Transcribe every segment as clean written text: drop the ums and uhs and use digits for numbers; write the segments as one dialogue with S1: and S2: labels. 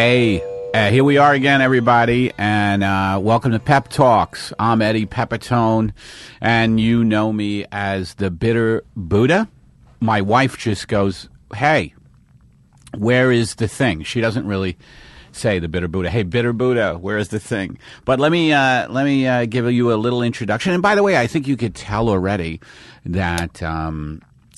S1: Hey, here we are again, everybody, and welcome to Peptalks. I'm Eddie Pepitone, and you know me as the Bitter Buddha. My wife just goes, hey, where is the thing? She doesn't really say the Bitter Buddha. Hey, Bitter Buddha, where is the thing? But let me give you a little introduction. And by the way, I think you could tell already that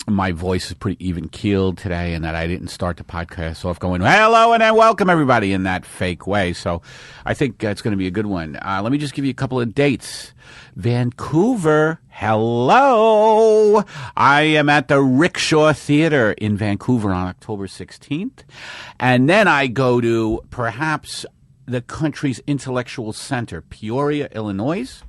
S1: my voice is pretty even-keeled today, and that I didn't start the podcast off going, hello and welcome everybody in that fake way. So I think it's going to be a good one. Let me just give you a couple of dates. Vancouver, hello. I am at the Rickshaw Theater in Vancouver on October 16th. And then I go to perhaps the country's intellectual center, Peoria, Illinois.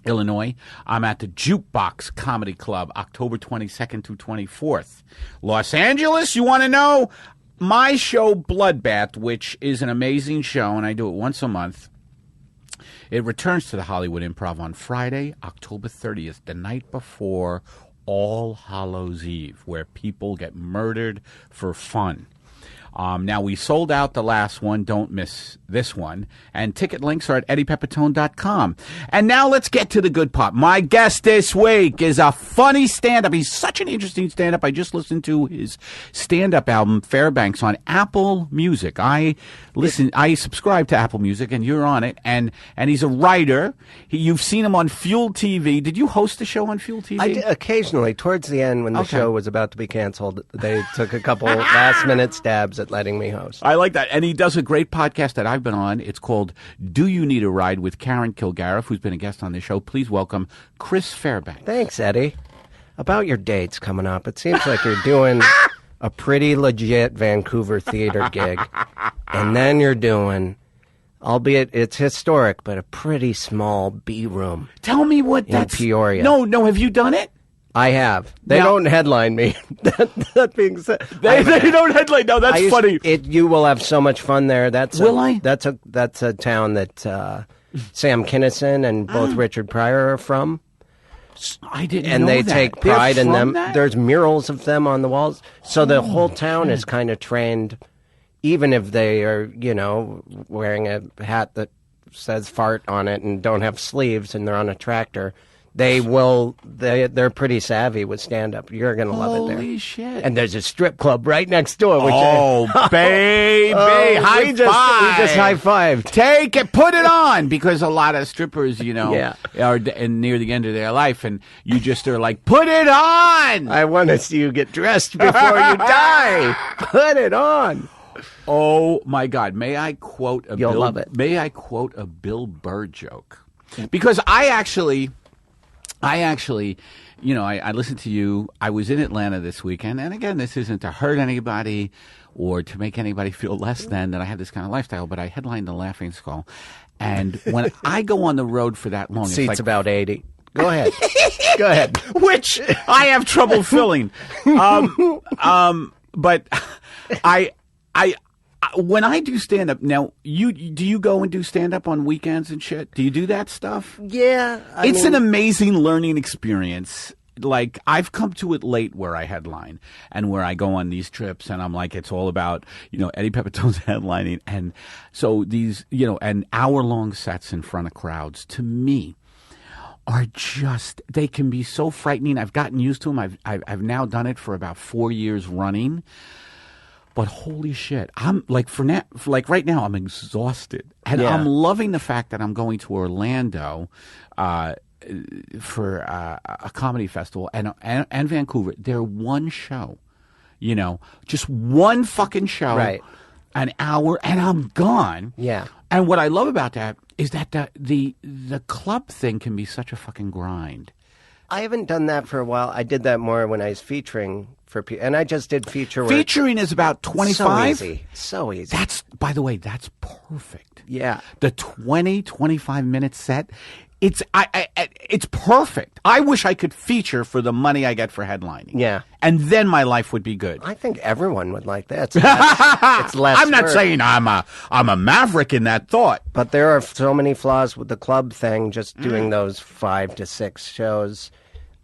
S1: I'm at the Jukebox Comedy Club, October 22nd to 24th. Los Angeles, you want to know? My show, Bloodbath, which is an amazing show, and I do it once a month. It returns to the Hollywood Improv on Friday, October 30th, the night before All Hallows Eve, where people get murdered for fun. Now, we sold out the last one. Don't miss this one. And ticket links are at eddiepepitone.com. And now let's get to the good part. My guest this week is a funny stand-up. He's such an interesting stand-up. I just listened to his stand-up album, Fairbanks, on Apple Music. I subscribe to Apple Music, and you're on it. And he's a writer. You've seen him on Fuel TV. Did you host a show on Fuel TV?
S2: I did, occasionally. Towards the end, when the show was about to be canceled, they took a couple last-minute stabs at letting me host.
S1: I like that. And he does a great podcast that I've been on. It's called Do You Need a Ride with Karen Kilgariff, who's been a guest on the show. Please welcome Chris Fairbanks.
S2: Thanks, Eddie. About your dates coming up, it seems like you're doing a pretty legit Vancouver theater gig. And then you're doing, albeit it's historic, but a pretty small B room.
S1: Tell me what that's...
S2: in Peoria.
S1: No, have you done it?
S2: I have. They don't headline me. That being said,
S1: they don't headline. No, that's funny.
S2: You will have so much fun there.
S1: Will I?
S2: That's a town that Sam Kinison and both Richard Pryor are from.
S1: I didn't
S2: and
S1: know
S2: they
S1: that.
S2: take pride
S1: They're
S2: in them.
S1: from that?
S2: There's murals of them on the walls. So the whole town is kind of trained, even if they are, wearing a hat that says fart on it and don't have sleeves and they're on a tractor. They're pretty savvy with stand-up. You're going to love it there.
S1: Holy shit.
S2: And there's a strip club right next door. Which
S1: baby. High
S2: we
S1: five.
S2: just high-fived.
S1: Take it, put it on. Because a lot of strippers,
S2: Yeah.
S1: are near the end of their life. And you just are like, put it on.
S2: I want to see you get dressed before you die. Put it on.
S1: Oh, my God. May I quote a
S2: You'll love it.
S1: May I quote a Bill Burr joke? Because I actually, I listened to you. I was in Atlanta this weekend. And again, this isn't to hurt anybody or to make anybody feel less than that I have this kind of lifestyle, but I headlined the Laughing Skull. And when I go on the road for that long,
S2: Seats
S1: it's like
S2: about 80. Go ahead. Go ahead.
S1: Which I have trouble filling. But when I do stand-up, now, do you go and do stand-up on weekends and shit? Do you do that stuff?
S2: Yeah.
S1: It's an amazing learning experience. Like, I've come to it late where I headline and where I go on these trips, and I'm like, it's all about, Eddie Pepitone's headlining. And so these, and hour-long sets in front of crowds, to me, are just, they can be so frightening. I've gotten used to them. I've now done it for about 4 years running. But holy shit, I'm like right now I'm exhausted, and I'm loving the fact that I'm going to Orlando for a comedy festival and Vancouver. They're one show, just one fucking show,
S2: right?
S1: An hour, and I'm gone.
S2: Yeah.
S1: And what I love about that is that the club thing can be such a fucking grind.
S2: I haven't done that for a while. I did that more when I was featuring for people, and I just did feature work.
S1: Featuring is about 25.
S2: So easy.
S1: That's, by the way, that's perfect.
S2: Yeah.
S1: The 25-minute set, it's perfect. I wish I could feature for the money I get for headlining.
S2: Yeah.
S1: And then my life would be good.
S2: I think everyone would like that. It's less
S1: I'm not
S2: work.
S1: saying I'm a maverick in that thought.
S2: But there are so many flaws with the club thing, just doing those 5 to 6 shows.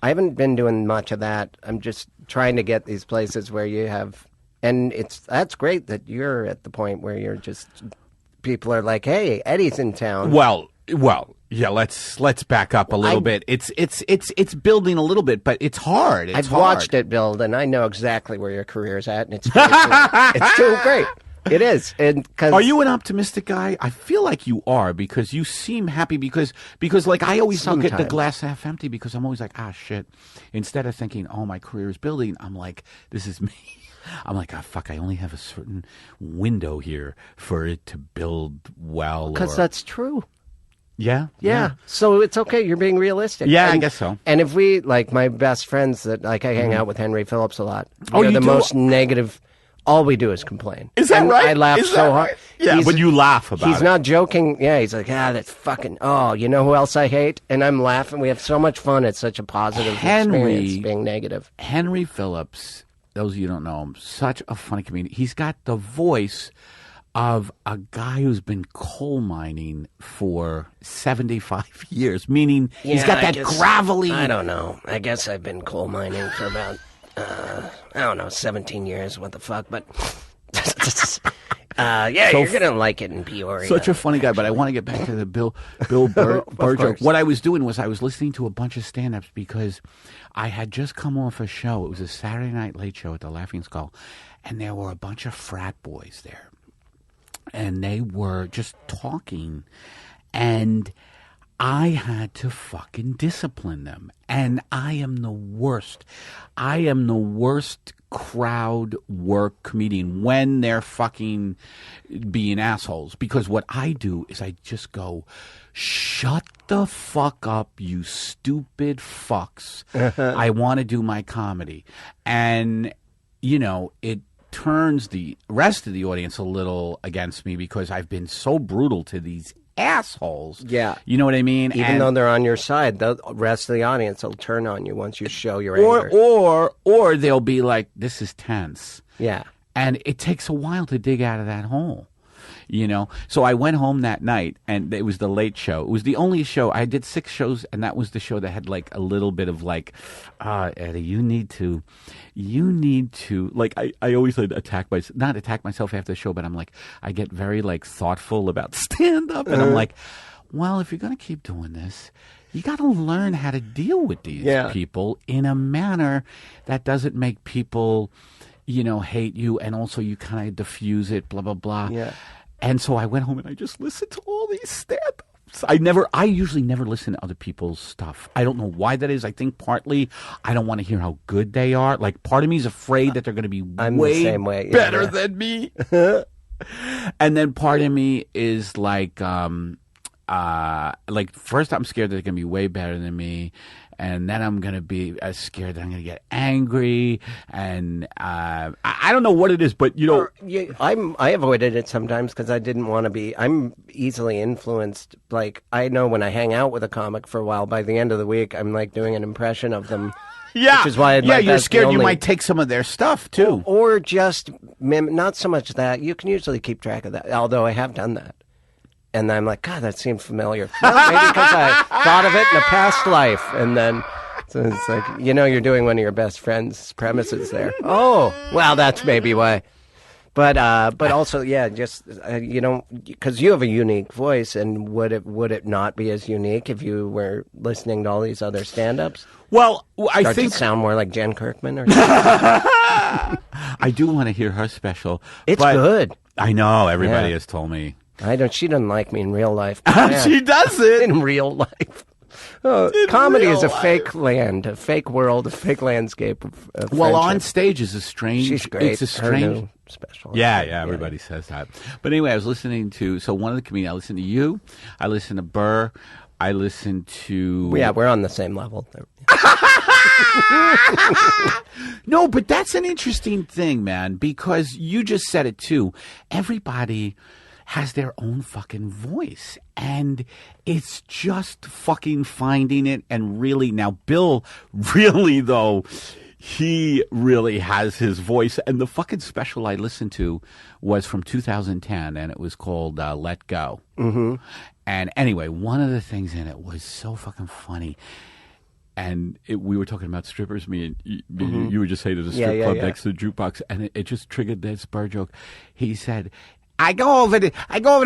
S2: I haven't been doing much of that. I'm just trying to get these places where you have And that's great that you're at the point where you're just, people are like, hey, Eddie's in town.
S1: Well, yeah. Let's back up a little bit. It's building a little bit, but it's hard.
S2: I've watched it build, and I know exactly where your career's at, and it's doing great. It is.
S1: Are you an optimistic guy? I feel like you are, because you seem happy, because like I always look at the glass half empty, because I'm always like, shit. Instead of thinking, oh, my career is building, I'm like, this is me. I'm like, fuck, I only have a certain window here for it to build well.
S2: Because that's true.
S1: Yeah?
S2: Yeah. So it's okay. You're being realistic.
S1: Yeah, I guess so.
S2: And if we, like my best friends that, like I hang out with Henry Phillips a lot.
S1: Oh, you do?
S2: Most negative. All we do is complain.
S1: Is that right?
S2: I laugh so hard.
S1: Yeah, but you laugh about it.
S2: He's not joking. Yeah, he's like, that's fucking, you know who else I hate? And I'm laughing. We have so much fun. It's such a positive experience being negative.
S1: Henry Phillips, those of you who don't know him, such a funny comedian. He's got the voice of a guy who's been coal mining for 75 years, meaning he's got that gravelly...
S2: I don't know. I guess I've been coal mining for about, 17 years. What the fuck? But, you're going to like it in Peoria.
S1: Such a funny guy, but I want to get back to the Bill Burr joke. What I was doing was I was listening to a bunch of stand-ups, because I had just come off a show. It was a Saturday Night Late Show at the Laughing Skull, and there were a bunch of frat boys there. And they were just talking, and I had to fucking discipline them. And I am the worst. I am the worst crowd work comedian when they're fucking being assholes. Because what I do is I just go, shut the fuck up, you stupid fucks. I want to do my comedy. And, it turns the rest of the audience a little against me, because I've been so brutal to these assholes.
S2: Yeah.
S1: You know what I mean?
S2: Even though they're on your side, the rest of the audience will turn on you once you show your anger.
S1: Or they'll be like, this is tense.
S2: Yeah.
S1: And it takes a while to dig out of that hole. So I went home that night, and it was the Late Show. It was the only show. I did 6 shows, and that was the show that had like a little bit of like, Eddie, you need to, like, I always like not attack myself after the show, but I'm like, I get very like thoughtful about stand up, and I'm like, well, if you're going to keep doing this, you got to learn how to deal with these people in a manner that doesn't make people, hate you, and also you kind of diffuse it, blah, blah, blah.
S2: Yeah.
S1: And so I went home and I just listened to all these stand-ups. I usually never listen to other people's stuff. I don't know why that is. I think partly I don't want to hear how good they are. Like, part of me is afraid that they're going to be way better than me. And then part of me is like first I'm scared that they're going to be way better than me. And then I'm going to be scared that I'm going to get angry. And I don't know what it is, but,
S2: I avoided it sometimes because I didn't want to be. I'm easily influenced. Like, I know when I hang out with a comic for a while, by the end of the week, I'm like doing an impression of them.
S1: Yeah.
S2: Which is why
S1: you're scared you might take some of their stuff, too.
S2: Or just, not so much that. You can usually keep track of that, although I have done that. And I'm like, God, that seemed familiar. Well, maybe because I thought of it in a past life. And then so it's like, you're doing one of your best friend's premises there. Oh, well, that's maybe why. But also, just, because you have a unique voice, and would it not be as unique if you were listening to all these other stand-ups?
S1: Well, I
S2: think
S1: to
S2: sound more like Jen Kirkman or something.
S1: I do want to hear her special.
S2: It's good.
S1: I know, everybody has told me.
S2: She doesn't like me in real life.
S1: She doesn't
S2: in real life. Comedy is a fake land, a fake world, a fake landscape of
S1: well, on stage is a strange.
S2: She's great.
S1: It's a strange
S2: her new special.
S1: Yeah, everybody says that. But anyway, I was listening to one of the comedians. I listened to you. I listened to Burr. I listened to.
S2: Yeah, we're on the same level.
S1: No, but that's an interesting thing, man, because you just said it too. Everybody has their own fucking voice, and it's just fucking finding it. And really, now Bill really, though, he really has his voice. And the fucking special I listened to was from 2010, and it was called Let Go.
S2: Mm-hmm.
S1: And anyway, one of the things in it was so fucking funny. we were talking about strippers. Me and you were just saying there's a strip club next to the jukebox, and it just triggered that Spur joke. He said, I go over to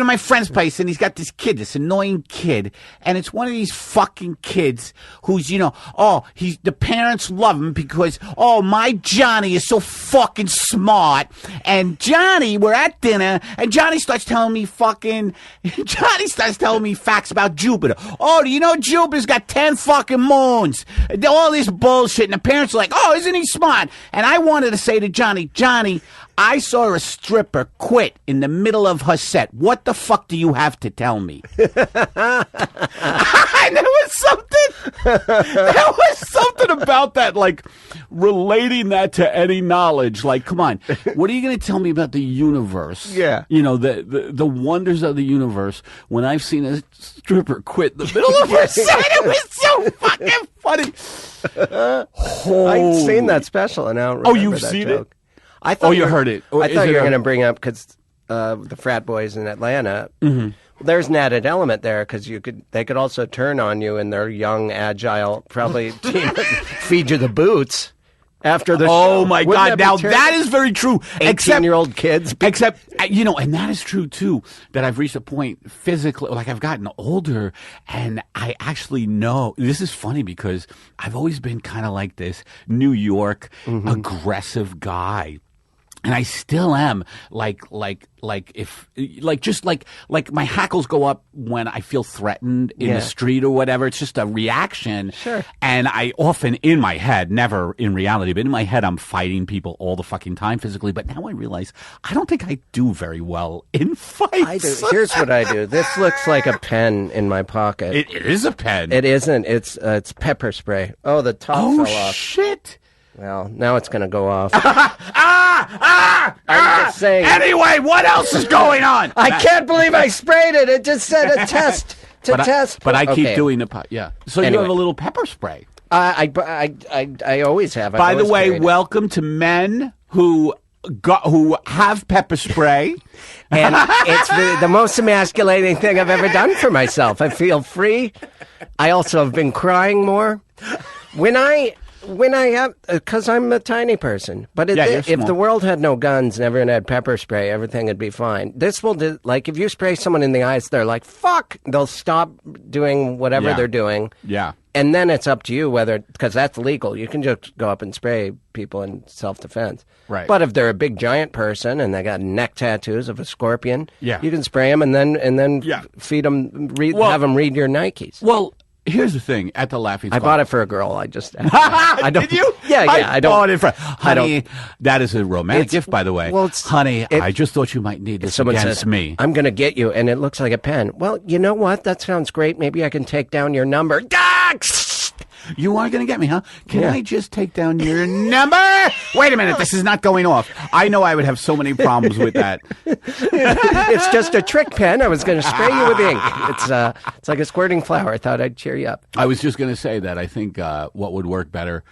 S1: my friend's place, and he's got this annoying kid, and it's one of these fucking kids who's, the parents love him because, my Johnny is so fucking smart, and Johnny, we're at dinner, and Johnny starts telling me facts about Jupiter. Oh, do you know Jupiter's got 10 fucking moons? All this bullshit, and the parents are like, oh, isn't he smart? And I wanted to say to Johnny, I saw a stripper quit in the middle of her set. What the fuck do you have to tell me? There was something about that, like relating that to any knowledge. Like, come on, what are you going to tell me about the universe?
S2: Yeah.
S1: The wonders of the universe when I've seen a stripper quit in the middle of her set. It was so fucking funny.
S2: I've seen that special and I don't remember
S1: you've
S2: that
S1: seen
S2: joke.
S1: it? You heard it.
S2: I thought you were going to bring up because the frat boys in Atlanta. Mm-hmm. There's an added element there because they could also turn on you in their young, agile, probably feed you the boots after the show.
S1: Oh my God! Now that is very true.
S2: 18-year-old kids.
S1: Except and that is true too. That I've reached a point physically, like I've gotten older, and I actually know this is funny because I've always been kind of like this New York aggressive guy. And I still am like my hackles go up when I feel threatened in the street or whatever. It's just a reaction.
S2: Sure.
S1: And I often in my head, never in reality, but in my head, I'm fighting people all the fucking time physically. But now I realize I don't think I do very well in fights.
S2: I do. Here's what I do. This looks like a pen in my pocket.
S1: It is a pen.
S2: It isn't. It's pepper spray. Oh, the top fell off.
S1: Oh, shit.
S2: Well, now it's going to go off. I'm just saying.
S1: Anyway, what else is going on?
S2: I can't believe I sprayed it. It just said a test test.
S1: But I keep doing the yeah. So anyway. You have a little pepper spray.
S2: I always have.
S1: By the way, welcome to men who have pepper spray.
S2: And it's the most emasculating thing I've ever done for myself. I feel free. I also have been crying more. When I have, because I'm a tiny person, but if the world had no guns and everyone had pepper spray, everything would be fine. This will do, like if you spray someone in the eyes, they're like, fuck, they'll stop doing whatever they're doing.
S1: Yeah.
S2: And then it's up to you because that's legal. You can just go up and spray people in self-defense.
S1: Right.
S2: But if they're a big giant person and they got neck tattoos of a scorpion, you can spray them and then feed them, have them read your Nikes.
S1: Well, here's the thing. At the Laughing Skull,
S2: I bought it for a girl. I just I don't.
S1: Did you?
S2: Yeah. I don't.
S1: Bought it for honey. That is a romantic gift, by the way.
S2: Well,
S1: honey, I just thought you might need this against
S2: says,
S1: me.
S2: I'm going to get you, and it looks like a pen. Well, you know what? That sounds great. Maybe I can take down your number.
S1: You are going to get me, huh? Can I just take down your number? Wait a minute. This is not going off. I know I would have so many problems with that.
S2: It's just a trick pen. I was going to spray you with ink. It's like a squirting flower. I thought I'd cheer you up.
S1: I was just going to say that I think what would work better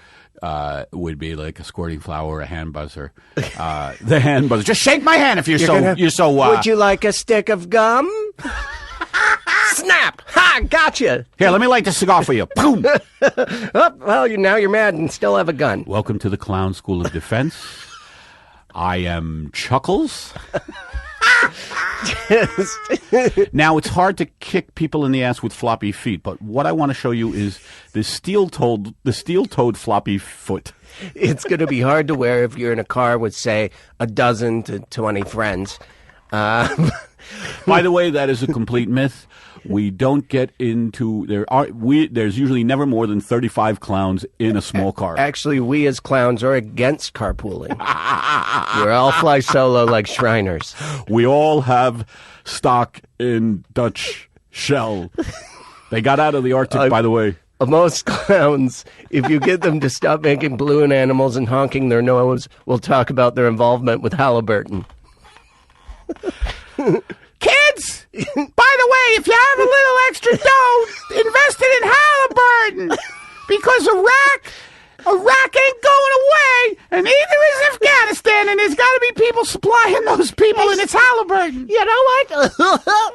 S1: would be like a squirting flower or a hand buzzer. The hand buzzer. Just shake my hand if you're so.
S2: Would you like a stick of gum? Snap! Ha! Gotcha!
S1: Here, let me light the cigar for you. Boom!
S2: Well, now you're mad and still have a gun.
S1: Welcome to the Clown School of Defense. I am Chuckles. Now, it's hard to kick people in the ass with floppy feet, but what I want to show you is the steel-toed floppy foot.
S2: It's going to be hard to wear if you're in a car with, say, 12 to 20 friends.
S1: By the way, that is a complete myth. We don't get into there's usually never more than 35 clowns in a small car.
S2: Actually, we as clowns are against carpooling. We all fly solo like Shriners.
S1: We all have stock in Dutch Shell. They got out of the Arctic, by the way.
S2: Most clowns, if you get them to stop making balloon animals and honking their nose, will talk about their involvement with Halliburton.
S1: Kids, by the way, if you have a little extra dough, invest it in Halliburton because Iraq Iraq ain't going away, and neither is Afghanistan, and there's got to be people supplying those people in its Halliburton.
S2: You know what?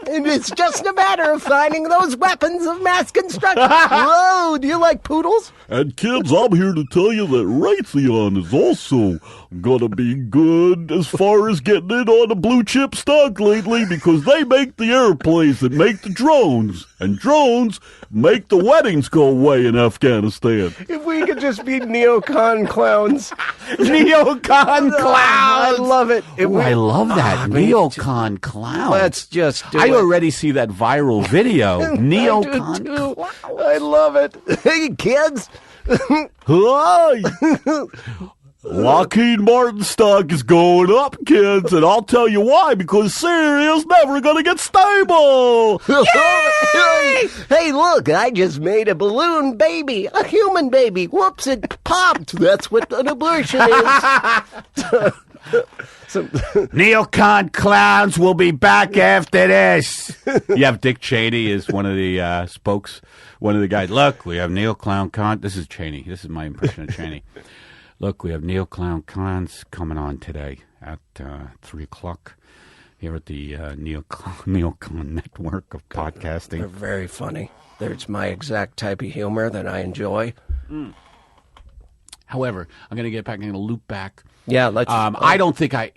S2: And it's just a matter of finding those weapons of mass construction. Whoa, do you like poodles?
S3: And kids, I'm here to tell you that Raytheon is also gonna be good as far as getting in on the blue chip stock lately, because they make the airplanes that make the drones, and drones make the weddings go away in Afghanistan.
S2: If we could just be neocon clowns.
S1: Neocon clowns.
S2: I love it.
S1: I love that. Neocon clowns.
S2: Let's just do
S1: I
S2: it.
S1: already see that viral video. Neocon clowns.
S2: I love it. Hey, kids.
S3: Hi! Lockheed Martin stock is going up, kids, and I'll tell you why, because Syria's never going to get stable!
S2: Hey, look, I just made a balloon baby, a human baby. Whoops, it popped. That's what an abortion is.
S1: Neocon clowns will be back after this. You have Dick Cheney as one of the one of the guys. Look, we have neoclown This is Cheney. This is my impression of Cheney. Look, we have neoclown cons coming on today at 3 o'clock here at the Neocon Network of Podcasting.
S2: They're very funny. There's my exact type of humor that I enjoy.
S1: However, I'm going to get back. I'm going to loop back.
S2: Yeah, let's.
S1: I don't think I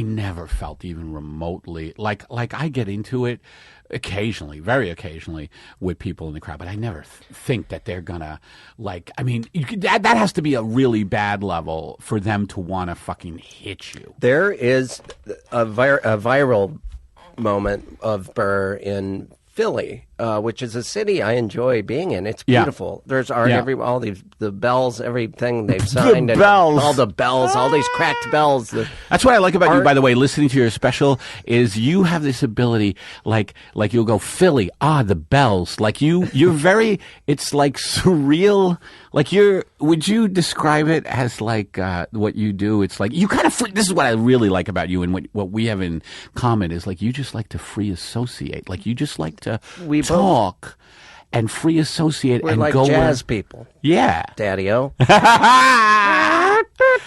S1: never felt even remotely like I get into it occasionally, very occasionally, with people in the crowd, but I never think that they're gonna that has to be a really bad level for them to want to fucking hit you.
S2: There is a viral moment of Burr in Philly, which is a city I enjoy being in. It's beautiful. There's art everywhere, all the bells, everything they've signed. All the bells, all these cracked bells.
S1: That's what I like about you, by the way, listening to your special, is you have this ability, like you'll go, Philly, the bells. Like you're very, it's like surreal. Like would you describe it as like what you do? It's like you kind of this is what I really like about you, and what we have in common is like you just like to free associate. Like you just like to talk and free associate.
S2: We're
S1: and
S2: like
S1: go
S2: jazz people.
S1: Yeah.
S2: Daddy-o.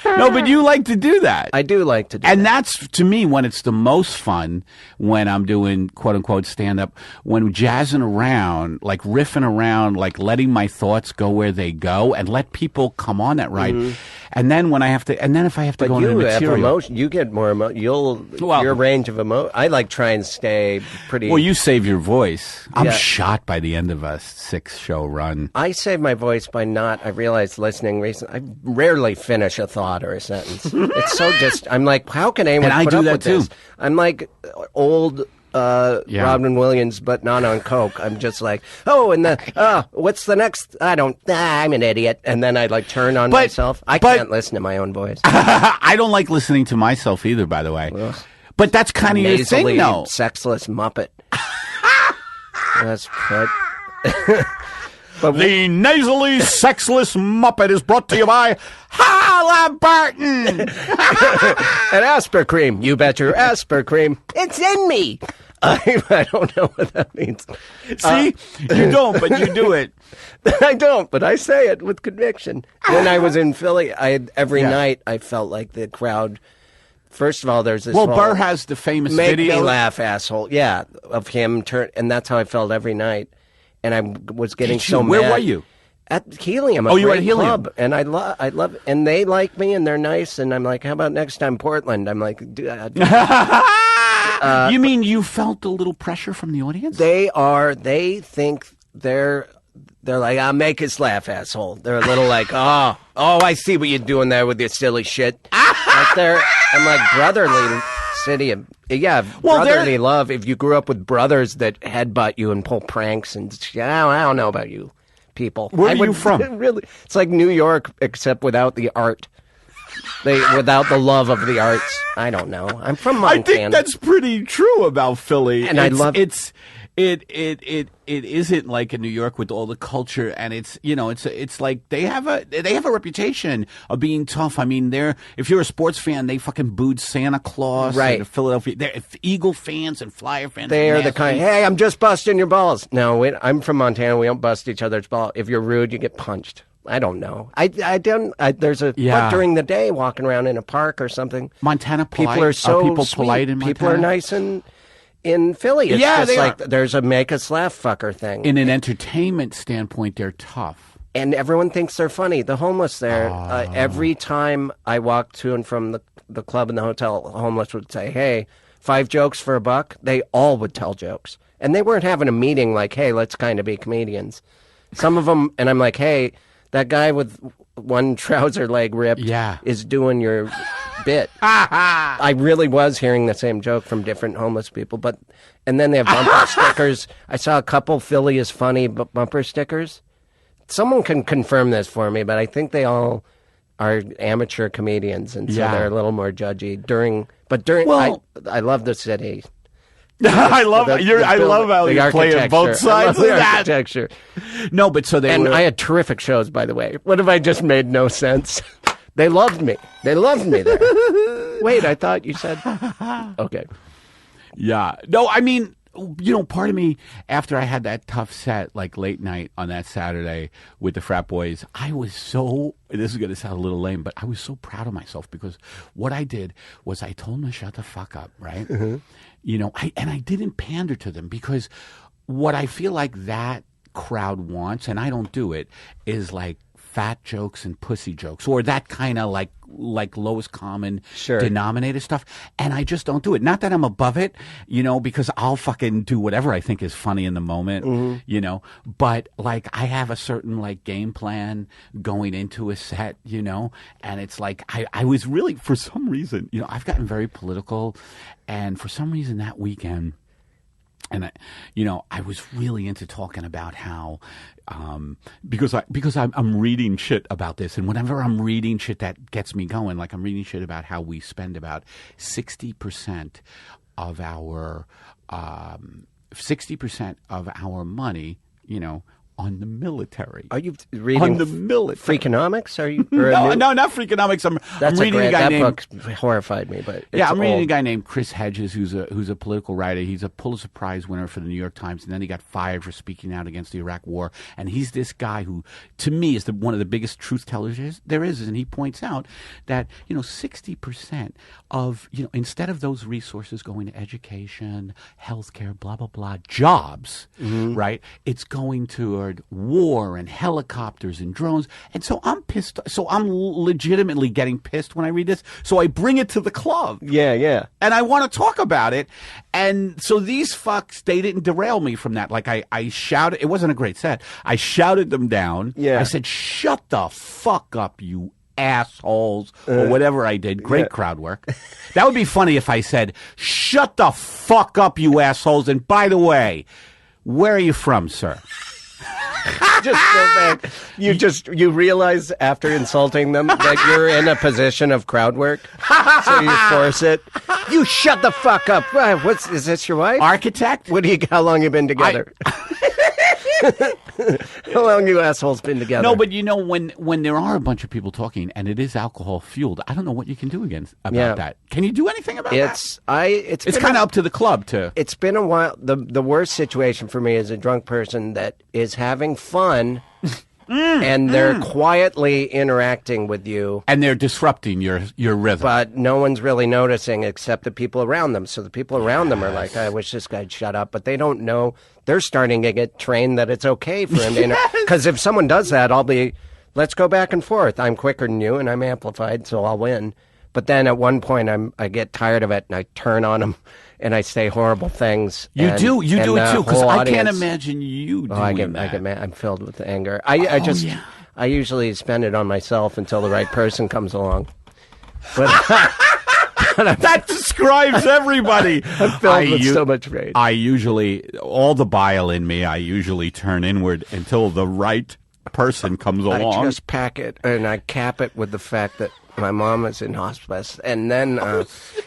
S1: No, but you like to do that.
S2: I do like to do
S1: and
S2: that.
S1: that's, to me, when it's the most fun, when I'm doing quote-unquote stand-up, when jazzing around, like riffing around, like letting my thoughts go where they go and let people come on that ride. Mm-hmm. And then if I have to go into the material.
S2: Emotion, you get more emotion. Your range of emotion. I like try and stay pretty.
S1: Well, you save your voice. I'm shot by the end of a 6-show run.
S2: I save my voice by I realized listening recently, I rarely finish a thought or a sentence. It's so I'm like, how can anyone put up with this? I'm like old Robin Williams, but not on coke. I'm just like, what's the next? I'm an idiot. And then I like turn on myself. I can't listen to my own voice.
S1: I don't like listening to myself either, by the way. Ugh. But that's kind of your thing, though.
S2: Sexless Muppet. That's
S1: the nasally sexless Muppet is brought to you by Halliburton
S2: and Asper Cream. You bet your Asper Cream. It's in me. I don't know what that means.
S1: See, you don't, but you do it.
S2: I don't, but I say it with conviction. When I was in Philly, every night I felt like the crowd. First of all, there's this.
S1: Well, Burr has the famous
S2: make
S1: video.
S2: Me laugh, asshole. Yeah, of him and that's how I felt every night. And I was getting so mad.
S1: Where were you?
S2: At Helium.
S1: You were at Helium.
S2: Club, and I love it. And they like me, and they're nice. And I'm like, how about next time Portland? I'm like,
S1: you mean you felt a little pressure from the audience?
S2: They think they're like, I'll make us laugh, asshole. They're a little like, oh, I see what you're doing there with your silly shit. I'm like, brotherly city of, brotherly love. If you grew up with brothers that headbutt you and pull pranks and shit, I don't know about you people.
S1: Where are you from?
S2: Really, it's like New York, except without the art. Without the love of the arts. I don't know. I'm from Montana.
S1: I think that's pretty true about Philly.
S2: And I love
S1: it isn't like in New York with all the culture, and it's like they have a reputation of being tough. I mean, if you're a sports fan, they fucking booed Santa Claus,
S2: right?
S1: Philadelphia, they're Eagle fans and Flyer fans.
S2: They are the kind. Hey, I'm just busting your balls. No, I'm from Montana. We don't bust each other's balls. If you're rude, you get punched. I don't know. I don't. There's a but during the day, walking around in a park or something.
S1: Montana polite.
S2: People are so
S1: people
S2: sweet.
S1: polite in Montana?
S2: People are nice in Philly. It's just they like there's a make us laugh fucker thing.
S1: In an entertainment standpoint, they're tough.
S2: And everyone thinks they're funny. The homeless there, every time I walk to and from the club and the hotel, the homeless would say, hey, 5 jokes for $1. They all would tell jokes. And they weren't having a meeting like, hey, let's kind of be comedians. Some of them, and I'm like, hey, that guy with one trouser leg ripped is doing your bit. I really was hearing the same joke from different homeless people. And then they have bumper stickers. I saw a couple Philly is funny bumper stickers. Someone can confirm this for me, but I think they all are amateur comedians, and so they're a little more judgy I love the city.
S1: I love how you play both sides of
S2: the
S1: that.
S2: Architecture.
S1: No, but so
S2: I had terrific shows, by the way. What if I just made no sense? They loved me. They loved me there. Wait, I thought you said okay.
S1: Yeah. No, I mean, part of me, after I had that tough set, like late night on that Saturday with the frat boys, I was this is going to sound a little lame, but I was so proud of myself because what I did was I told them to shut the fuck up, right? Mm-hmm. I didn't pander to them because what I feel like that crowd wants, and I don't do it, is like fat jokes and pussy jokes, or that kind of like lowest common denominator stuff, and I just don't do it. Not that I'm above it, because I'll fucking do whatever I think is funny in the moment, but like I have a certain like game plan going into a set, and it's like I was really, for some reason, I've gotten very political, and for some reason that weekend, and I was really into talking about how, because I'm reading shit about this, and whenever I'm reading shit that gets me going, like I'm reading shit about how we spend about 60% of our 60% of our money, on the military.
S2: Are you reading
S1: on the military?
S2: Freakonomics? Are you?
S1: No, not Freakonomics. I'm reading a guy named.
S2: That book horrified me, but
S1: I'm reading a guy named Chris Hedges, who's a political writer. He's a Pulitzer Prize winner for the New York Times, and then he got fired for speaking out against the Iraq War. And he's this guy who, to me, is one of the biggest truth tellers there is. And he points out that 60% of instead of those resources going to education, healthcare, blah blah blah, jobs, right? It's going toward war and helicopters and drones. And so I'm pissed. So I'm legitimately getting pissed when I read this. So I bring it to the club.
S2: Yeah.
S1: And I want to talk about it. And so these fucks, they didn't derail me from that. Like I shouted, it wasn't a great set. I shouted them down.
S2: Yeah.
S1: I said, shut the fuck up, you assholes, or whatever I did. Great crowd work. That would be funny if I said, shut the fuck up, you assholes. And by the way, where are you from, sir?
S2: Just go back. You realize after insulting them that you're in a position of crowd work, so you force it. You shut the fuck up. Is this your wife?
S1: Architect?
S2: How long you been together? How long you assholes been together?
S1: No, but when there are a bunch of people talking and it is alcohol fueled, I don't know what you can do about that. Can you do anything about that? It's kind of up to the club to.
S2: It's been a while. The worst situation for me is a drunk person that is having fun. And they're quietly interacting with you.
S1: And they're disrupting your rhythm.
S2: But no one's really noticing except the people around them. So the people around them are like, I wish this guy'd shut up. But they don't know. They're starting to get trained that it's okay for him to because if someone does that, I'll be, let's go back and forth. I'm quicker than you and I'm amplified, so I'll win. But then at one point, I get tired of it and I turn on them. And I say horrible things.
S1: You do it too, because I can't imagine you doing
S2: I get mad. I'm filled with anger. I usually spend it on myself until the right person comes along. But
S1: that describes everybody.
S2: I'm filled with so much rage.
S1: I usually, all the bile in me, I usually turn inward until the right person comes along.
S2: I just pack it and I cap it with the fact that my mom is in hospice, and then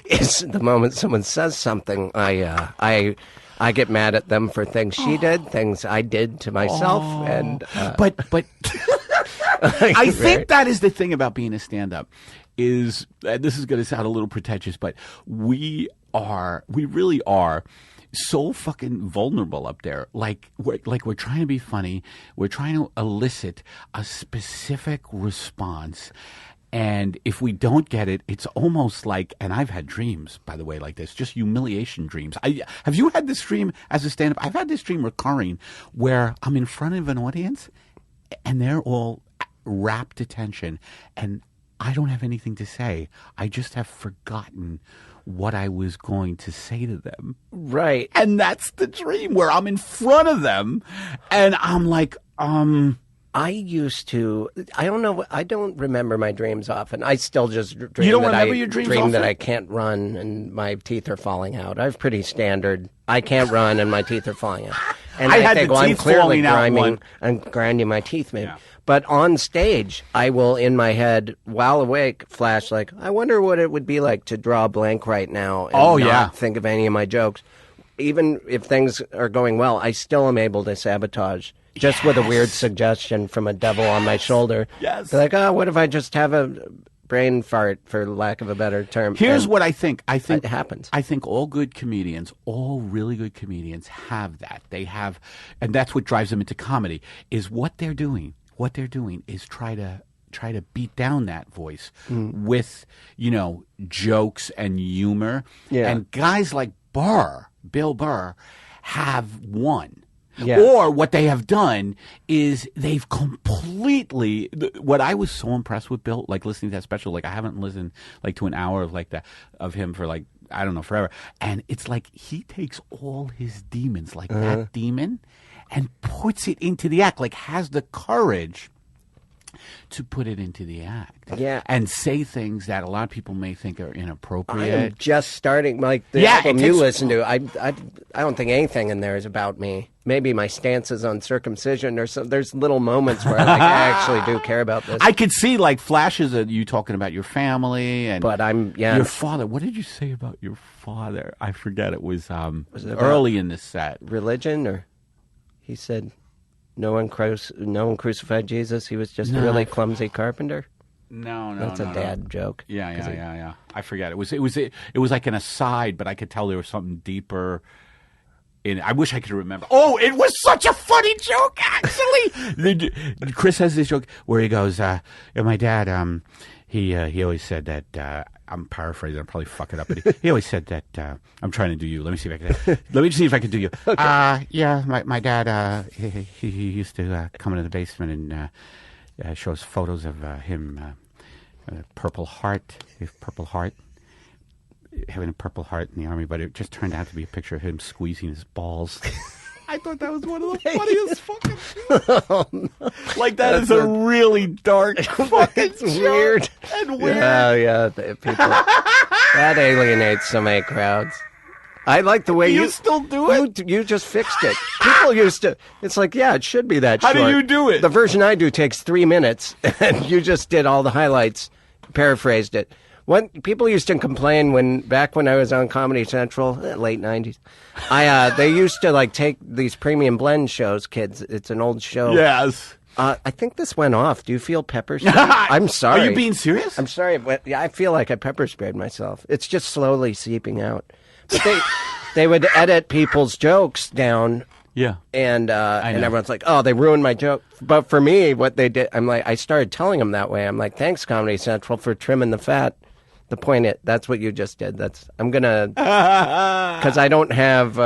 S2: it's the moment someone says something, I get mad at them for things she did, things I did to myself, and
S1: but I think that is the thing about being a stand-up is this is going to sound a little pretentious, but we really are so fucking vulnerable up there. Like we're trying to be funny. We're trying to elicit a specific response. And if we don't get it, it's almost like, and I've had dreams, by the way, like this, just humiliation dreams. Have you had this dream as a stand-up? I've had this dream recurring where I'm in front of an audience and they're all rapt attention and I don't have anything to say. I just have forgotten what I was going to say to them.
S2: Right.
S1: And that's the dream where I'm in front of them and I'm like,
S2: I used to. I don't know. I don't remember my dreams often. I still just dream.
S1: You don't
S2: that
S1: remember
S2: I
S1: your dreams
S2: dream
S1: often?
S2: that I can't run and my teeth are falling out. I have pretty standard. I can't run and my teeth are falling out. And
S1: I had
S2: think,
S1: the
S2: well, I'm
S1: teeth
S2: clearly
S1: falling out one.
S2: I'm grinding my teeth, maybe.
S1: Yeah.
S2: But on stage, I will, in my head, while awake, flash like, I wonder what it would be like to draw a blank right now and not think of any of my jokes. Even if things are going well, I still am able to sabotage. Just with a weird suggestion from a devil on my shoulder.
S1: Yes.
S2: They're like, oh, what if I just have a brain fart, for lack of a better term?
S1: Here's
S2: And
S1: what I think.
S2: it happens.
S1: I think all good comedians, all really good comedians have that. They have, and that's what drives them into comedy, is what they're doing. What they're doing is try to beat down that voice with, jokes and humor.
S2: Yeah.
S1: And guys like Bill Burr, have won.
S2: Yeah.
S1: Or what they have done is they've completely. What I was so impressed with Bill, like listening to that special, like I haven't listened like to an hour of like that of him for like I don't know forever, and it's like he takes all his demons, like that demon, and puts it into the act, like has the courage to put it into the act, and say things that a lot of people may think are inappropriate.
S2: I am just starting, like the album you listen to. I don't think anything in there is about me. Maybe my stances on circumcision or so. There's little moments where I actually do care about this.
S1: I could see like flashes of you talking about your family and your father. What did you say about your father? I forget. It was early in the set.
S2: Religion, or he said. No one crucified Jesus. He was just a really clumsy carpenter.
S1: No,
S2: That's a dad joke.
S1: Yeah. I forget. It was like an aside, but I could tell there was something deeper in it. I wish I could remember. Oh, it was such a funny joke, actually. Chris has this joke where he goes, my dad, he always said that, I'm paraphrasing, I'll probably fuck it up, but he always said that, I'm trying to do you. Let me see if I can do you. Okay. Yeah, my dad, he used to come into the basement and show us photos of him, purple heart, having a purple heart in the army, but it just turned out to be a picture of him squeezing his balls. I thought that was one of the funniest fucking things. Like that's a really dark fucking
S2: weird.
S1: And weird.
S2: Yeah. People, that alienates so many crowds. I like the way
S1: you still do it.
S2: You just fixed it. People used to. It's like, yeah, it should be that short.
S1: How do you do it?
S2: The version I do takes 3 minutes, and you just did all the highlights, paraphrased it. People used to complain back when I was on Comedy Central, late 90s, they used to like take these premium blend shows, kids. It's an old show.
S1: Yes.
S2: I think this went off. Do you feel pepper sprayed? I'm sorry.
S1: Are you being serious?
S2: I'm sorry, but yeah, I feel like I pepper sprayed myself. It's just slowly seeping out. But they would edit people's jokes down.
S1: Yeah.
S2: And everyone's like, oh, they ruined my joke. But for me, what they did, I started telling them that way. I'm like, thanks, Comedy Central, for trimming the fat. The point that's what you just did. I'm gonna, because I don't have.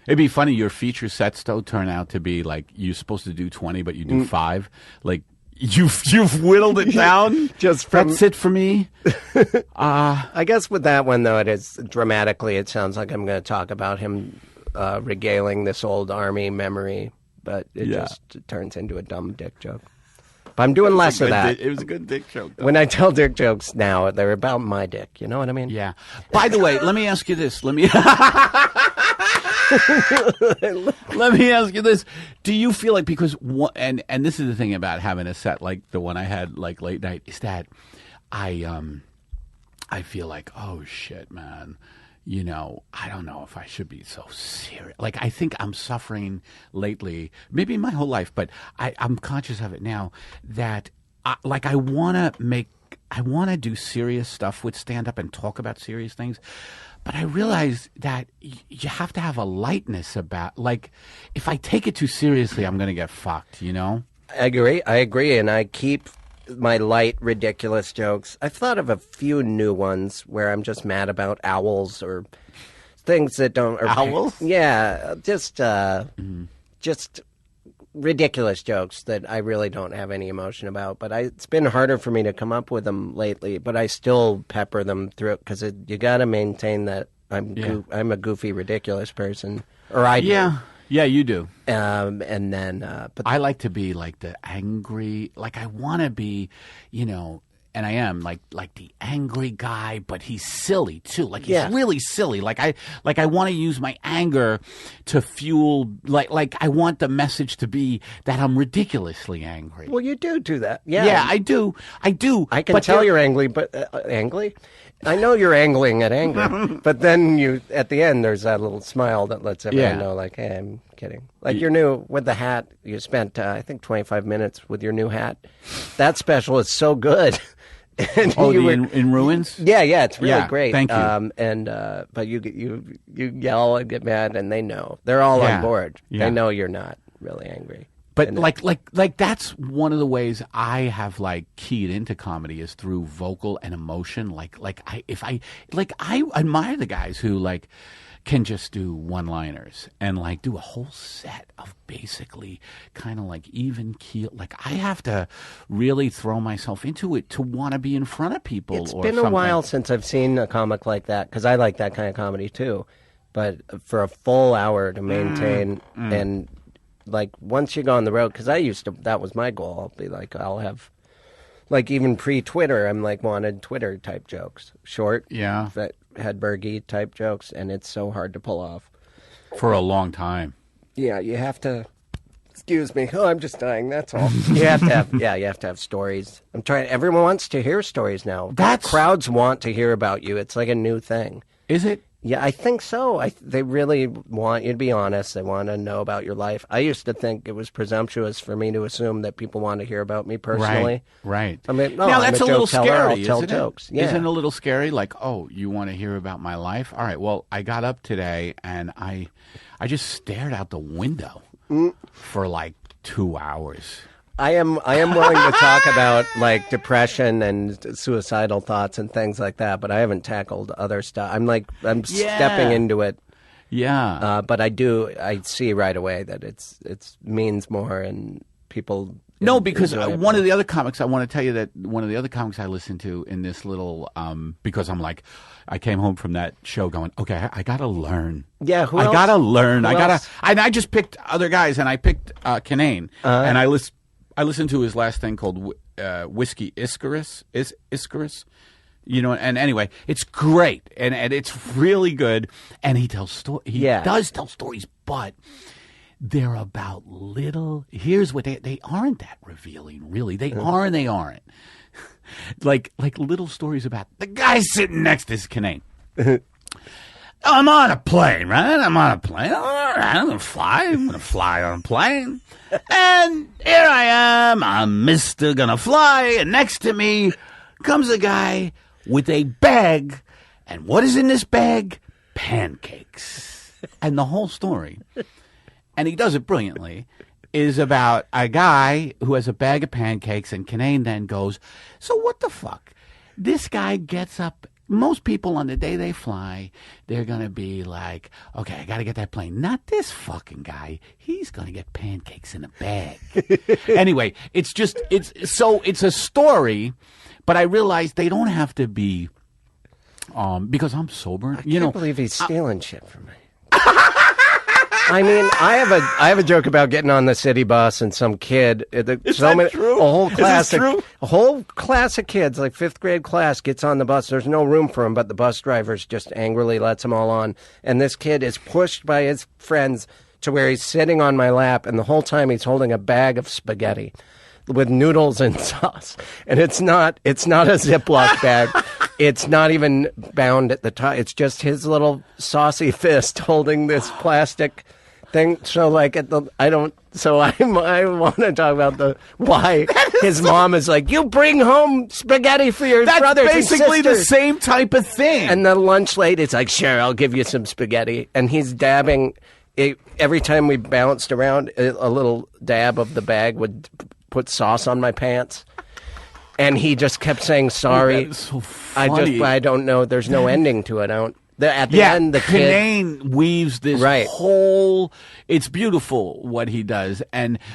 S1: It'd be funny. Your feature sets though turn out to be like you're supposed to do 20, but you do 5. Like you've whittled it down. That's it for me.
S2: I guess with that one though, it is dramatically. It sounds like I'm going to talk about him regaling this old army memory, but it just turns into a dumb dick joke. But I'm doing less of that.
S1: It was a good dick joke, though.
S2: When I tell dick jokes now, they're about my dick. You know what I mean?
S1: Yeah. By the way, let me ask you this. Let me ask you this. Do you feel like, because and this is the thing about having a set like the one I had like late night, is that I feel like, oh shit, man. I don't know if I should be so serious. Like, I think I'm suffering lately, maybe my whole life, but I'm conscious of it now, that I want to make want to do serious stuff with stand-up and talk about serious things. But I realize that you have to have a lightness about, like, if I take it too seriously, I'm going to get fucked, you know?
S2: I agree, and I keep my light, ridiculous jokes. I've thought of a few new ones where I'm just mad about owls or things that don't...
S1: Owls?
S2: Yeah, just ridiculous jokes that I really don't have any emotion about. But it's been harder for me to come up with them lately, but I still pepper them through because you got to maintain that I'm a goofy, ridiculous person. Or I do.
S1: Yeah, you do.
S2: And then... but
S1: I like to be like the angry, like I want to be, you know, and I am like the angry guy, but he's silly too. Like he's really silly. Like I want to use my anger to fuel. Like I want the message to be that I'm ridiculously angry.
S2: Well, you do that. Yeah.
S1: Yeah, I do. I
S2: can tell you're angry, but angry. I know you're angling at anger, but then at the end, there's that little smile that lets everyone know, like, hey, I'm kidding. Like your new, with the hat, you spent, I think, 25 minutes with your new hat. That special is so good. And
S1: in Ruins?
S2: Yeah, it's really great.
S1: Thank you.
S2: But you yell and get mad, and they know. They're all on board.
S1: Yeah.
S2: They know you're not really angry.
S1: But like that's one of the ways I have like keyed into comedy is through vocal and emotion. I admire the guys who like can just do one-liners and like do a whole set of basically kind of like even keel. Like I have to really throw myself into it to want to be in front of people.
S2: It's been a while since I've seen a comic like that because I like that kind of comedy too. But for a full hour to maintain and like once you go on the road, because that was my goal. I'll be like, I'll have, like even pre-Twitter, I'm like wanted Twitter type jokes, short, Hedbergy type jokes, and it's so hard to pull off.
S1: For a long time.
S2: Yeah, you have to, excuse me, I'm just dying, that's all. You have to have stories. Everyone wants to hear stories now. Crowds want to hear about you. It's like a new thing.
S1: Is it?
S2: Yeah, I think so. They really want you to be honest. They want to know about your life. I used to think it was presumptuous for me to assume that people want to hear about me personally.
S1: Right.
S2: I mean,
S1: now that's a little scary.
S2: I'll tell jokes. Yeah.
S1: Isn't it a little scary? Like, oh, you want to hear about my life? All right. Well, I got up today and I just stared out the window for like 2 hours.
S2: I am willing to talk about like depression and suicidal thoughts and things like that, but I haven't tackled other stuff. I'm stepping into it.
S1: Yeah.
S2: But I see right away that it means more and people.
S1: No, because one of the other comics, I want to tell you that one of the other comics I listened to in this little, because I'm like, I came home from that show going, okay, I got to learn.
S2: Yeah,
S1: I got to learn. I just picked other guys and I picked Kinane and I listened to his last thing called Whiskey Icarus. You know, and anyway, it's great and it's really good. And he tells stories. He does tell stories, but they're about little. Here's what they aren't that revealing, really. They are and they aren't. like little stories about the guy sitting next to his Kinane. I'm on a plane, right? I'm on a plane. All right, I'm going to fly. I'm going to fly on a plane. And here I am. I'm Mr. Gonna Fly. And next to me comes a guy with a bag. And what is in this bag? Pancakes. And the whole story, and he does it brilliantly, is about a guy who has a bag of pancakes. And Kinane then goes, so what the fuck? This guy gets up. Most people on the day they fly, they're going to be like, okay, I got to get that plane. Not this fucking guy. He's going to get pancakes in a bag. Anyway, it's a story, but I realize they don't have to be, because I'm sober.
S2: I can't believe he's stealing shit from me. I mean, I have a joke about getting on the city bus and some kid.
S1: Is that true?
S2: A whole class of kids, like 5th grade class, gets on the bus. There's no room for him, but the bus driver just angrily lets them all on. And this kid is pushed by his friends to where he's sitting on my lap, and the whole time he's holding a bag of spaghetti with noodles and sauce. And it's not a Ziploc bag. It's not even bound at the top. It's just his little saucy fist holding this plastic thing. So like I want to talk about why his mom is like, you bring home spaghetti for your brothers and sisters.
S1: That's basically the same type of thing.
S2: And the lunch lady's like, sure, I'll give you some spaghetti. And he's dabbing. Every time we bounced around, a little dab of the bag would put sauce on my pants. And he just kept saying sorry.
S1: That is so funny.
S2: I don't know. There's no ending to it. At the end, the kid
S1: Kinane weaves this whole. It's beautiful what he does,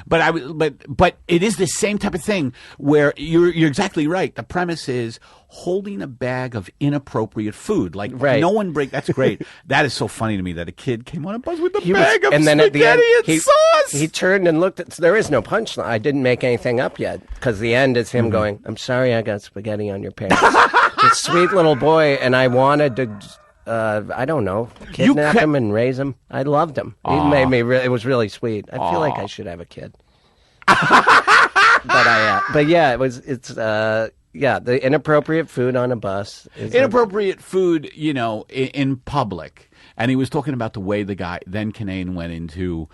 S1: but it is the same type of thing where you're exactly right. The premise is holding a bag of inappropriate food. Like no one break. That's great. That is so funny to me that a kid came on a bus with a bag of spaghetti and sauce.
S2: He turned and looked at. There is no punchline. I didn't make anything up yet because the end is him going, "I'm sorry, I got spaghetti on your pants." This sweet little boy, and I wanted to. I don't know, kidnap him and raise him. I loved him. He made me. It was really sweet. I feel like I should have a kid. But yeah, it was. It's the inappropriate food on a bus.
S1: Inappropriate food, in public. And he was talking about the way the guy then Kinane went into.